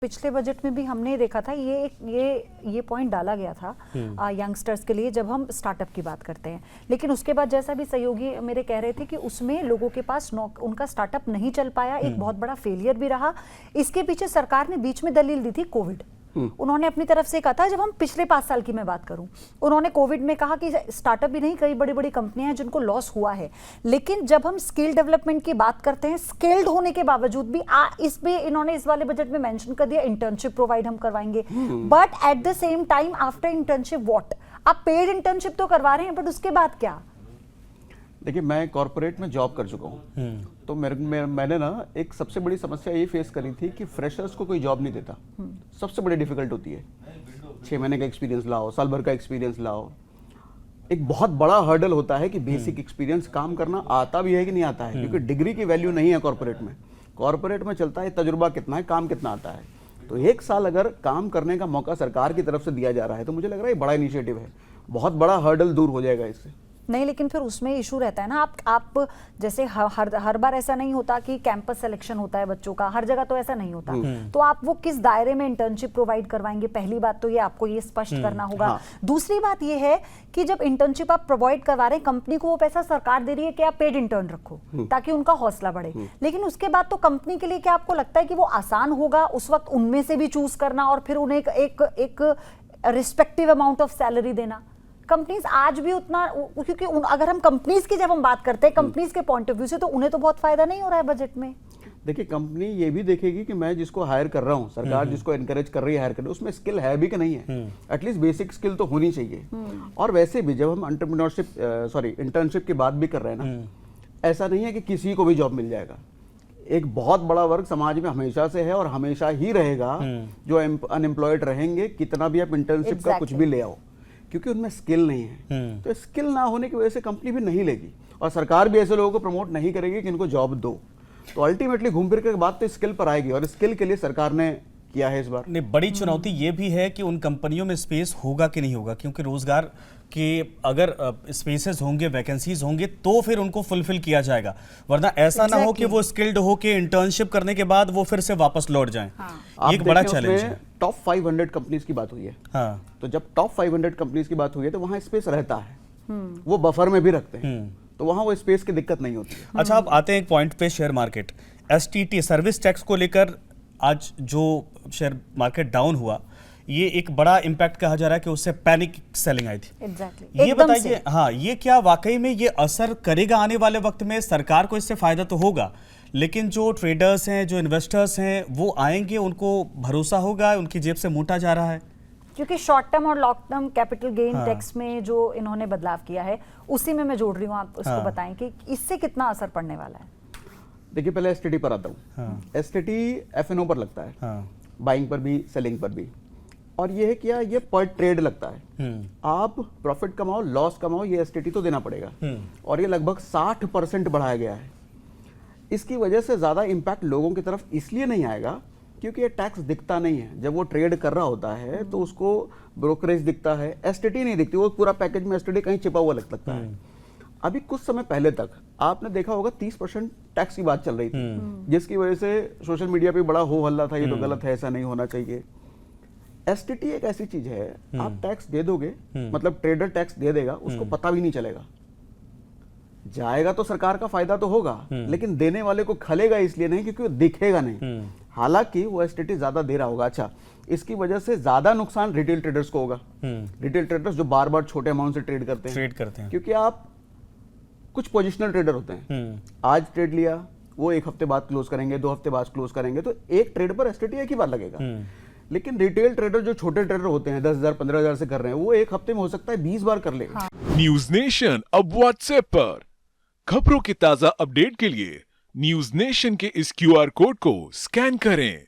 पिछले बजट में भी हमने देखा था ये पॉइंट डाला गया था यंगस्टर्स के लिए जब हम स्टार्टअप की बात करते हैं, लेकिन उसके बाद जैसा भी सहयोगी मेरे कह रहे थे कि उसमें लोगों के पास उनका स्टार्टअप नहीं चल पाया, एक बहुत बड़ा फेलियर भी रहा। इसके पीछे सरकार ने बीच में दलील दी थी कोविड। उन्होंने अपनी तरफ से कहा था, जब हम पिछले 5 साल की मैं बात करूं, उन्होंने कोविड में कहा कि स्टार्टअप भी नहीं, कई बड़ी बड़ी कंपनियां हैं जिनको लॉस हुआ है। लेकिन जब हम स्किल डेवलपमेंट की बात करते हैं, स्किल्ड होने के बावजूद भी इन्होंने इस वाले बजट में मेंशन कर दिया इंटर्नशिप प्रोवाइड हम करवाएंगे। But at the same time after internship what, आप पेड इंटर्नशिप तो करवा रहे हैं, बट उसके बाद क्या? देखिए, मैं कॉर्पोरेट में जॉब कर चुका हूँ, तो मैंने ना एक सबसे बड़ी समस्या ये फेस करी थी कि फ्रेशर्स को कोई जॉब नहीं देता। सबसे बड़ी डिफिकल्ट होती है, 6 महीने का एक्सपीरियंस लाओ, साल भर का एक्सपीरियंस लाओ। एक बहुत बड़ा हर्डल होता है कि बेसिक एक्सपीरियंस, काम करना आता भी है कि नहीं आता है, क्योंकि डिग्री की वैल्यू नहीं है कॉर्पोरेट में। कॉर्पोरेट में चलता है तजुर्बा कितना है, काम कितना आता है। तो 1 साल अगर काम करने का मौका सरकार की तरफ से दिया जा रहा है, तो मुझे लग रहा है बड़ा इनिशिएटिव है, बहुत बड़ा हर्डल दूर हो जाएगा इससे। नहीं, लेकिन फिर उसमें इशू रहता है ना, आप जैसे हर बार ऐसा नहीं होता कि कैंपस सिलेक्शन होता है बच्चों का, हर जगह तो ऐसा नहीं होता। तो आप वो किस दायरे में इंटर्नशिप प्रोवाइड करवाएंगे, पहली बात तो ये आपको ये स्पष्ट करना होगा। हाँ। दूसरी बात ये है कि जब इंटर्नशिप आप प्रोवाइड करवा रहे हैं, कंपनी को वो पैसा सरकार दे रही है कि आप पेड इंटर्न रखो ताकि उनका हौसला बढ़े। लेकिन उसके बाद तो कंपनी के लिए क्या आपको लगता है कि वो आसान होगा उस वक्त उनमें से भी चूज करना और फिर उन्हें एक रिस्पेक्टिव अमाउंट ऑफ सैलरी देना? कंपनीज आज भी उतना, क्योंकि अगर हम कंपनीज की जब हम बात करते हैं कंपनीज के पॉइंट ऑफ व्यू से, तो उन्हें तो बहुत फायदा नहीं हो रहा है बजट में। देखिए, कंपनी ये भी देखेगी कि मैं जिसको हायर कर रहा हूँ, सरकार जिसको एनकरेज कर रही है हायर करने, उसमें स्किल है भी कि नहीं है। एटलीस्ट बेसिक स्किल तो होनी चाहिए। और वैसे भी जब हम इंटर्नशिप की बात भी कर रहे हैं ना, ऐसा नहीं है कि किसी को भी जॉब मिल जाएगा। एक बहुत बड़ा वर्ग समाज में हमेशा से है और हमेशा ही रहेगा जो अनएम्प्लॉयड रहेंगे, कितना भी आप इंटर्नशिप का कुछ भी ले आओ, क्योंकि उनमें स्किल नहीं है। तो स्किल ना होने की वजह से कंपनी भी नहीं लेगी और सरकार भी ऐसे लोगों को प्रमोट नहीं करेगी कि इनको जॉब दो। तो अल्टीमेटली घूम फिर के बात तो स्किल पर आएगी, और स्किल के लिए सरकार ने किया है इस बार। नहीं, बड़ी चुनौती ये भी है कि उन कंपनियों में स्पेस होगा कि नहीं होगा, क्योंकि रोजगार के अगर स्पेसेस होंगे, वैकेंसीज होंगे, तो फिर उनको फुलफिल किया जाएगा। वरना ऐसा ना हो कि वो स्किल्ड हो के इंटर्नशिप करने के बाद वो फिर से वापस लौट जाएं। एक बड़ा चैलेंज है। टॉप 500 कंपनीज की बात हुई है। हाँ। तो जब टॉप 500 कंपनीज की बात हुई है तो वहां स्पेस रहता है, वो बफर में भी रखते हैं, तो वहां वो स्पेस की दिक्कत नहीं होती है। अच्छा, आप आते हैं एक पॉइंट पे, share market. STT service tax को लेकर आज जो शेयर मार्केट डाउन हुआ, ये एक बड़ा इम्पैक्ट कहा जा रहा है कि उससे पैनिक सेलिंग आई थी। Exactly. ये बताइए, हाँ, ये क्या वाकई में ये असर करेगा आने वाले वक्त में? सरकार को इससे फायदा तो होगा, लेकिन जो ट्रेडर्स हैं, जो इन्वेस्टर्स हैं, वो आएंगे, उनको भरोसा होगा, उनकी जेब से मूटा जा रहा है। क्योंकि शॉर्ट टर्म और long term capital gain tax में जो इन्होंने बदलाव किया है, उसी में मैं जोड़ रही हूँ, आप उसको बताएं कि इससे कितना असर पड़ने वाला है। देखिए, पहले एसटीटी पर आता हूँ। एसटीटी एफएनओ पर लगता है, बाइंग पर भी, सेलिंग पर भी। और ये है क्या, ये पर ट्रेड लगता है। आप प्रॉफिट कमाओ, लॉस कमाओ, ये एसटीटी तो देना पड़ेगा। और ये लगभग 60% बढ़ाया गया है। इसकी वजह से ज्यादा इम्पैक्ट लोगों की तरफ इसलिए नहीं आएगा क्योंकि ये टैक्स दिखता नहीं है। जब वो ट्रेड कर रहा होता है तो उसको ब्रोकरेज दिखता है, एसटीटी नहीं दिखती। वो पूरा पैकेज में एसटीटी कहीं छिपा हुआ लगता है। अभी कुछ समय पहले तक आपने देखा होगा 30% टैक्स की बात चल रही थी, जिसकी वजह से सोशल मीडिया पे बड़ा हो हल्ला था, ये तो गलत है, ऐसा नहीं होना चाहिए। एसटीटी एक ऐसी चीज है, आप टैक्स दे दोगे, मतलब ट्रेडर टैक्स दे देगा, उसको पता भी नहीं चलेगा। जाएगा तो सरकार का फायदा तो होगा, लेकिन देने वाले को खलेगा इसलिए नहीं क्योंकि वो दिखेगा नहीं। हालांकि वो एसटीटी ज्यादा दे रहा होगा। अच्छा, इसकी वजह से ज्यादा नुकसान रिटेल ट्रेडर्स को होगा। रिटेल ट्रेडर्स जो बार बार छोटे अमाउंट से ट्रेड करते हैं, क्योंकि आप कुछ पोजिशनल ट्रेडर होते हैं, आज ट्रेड लिया, वो 1 हफ्ते बाद क्लोज करेंगे, 2 हफ्ते बाद क्लोज करेंगे, तो एक ट्रेड पर एसटीटी एक ही बार लगेगा। लेकिन रिटेल ट्रेडर जो छोटे ट्रेडर होते हैं, 10,000 15,000 से कर रहे हैं, वो 1 हफ्ते में हो सकता है 20 बार कर ले। न्यूज नेशन अब व्हाट्सएप पर खबरों की ताजा अपडेट के लिए न्यूज नेशन के इस क्यूआर कोड को स्कैन करें।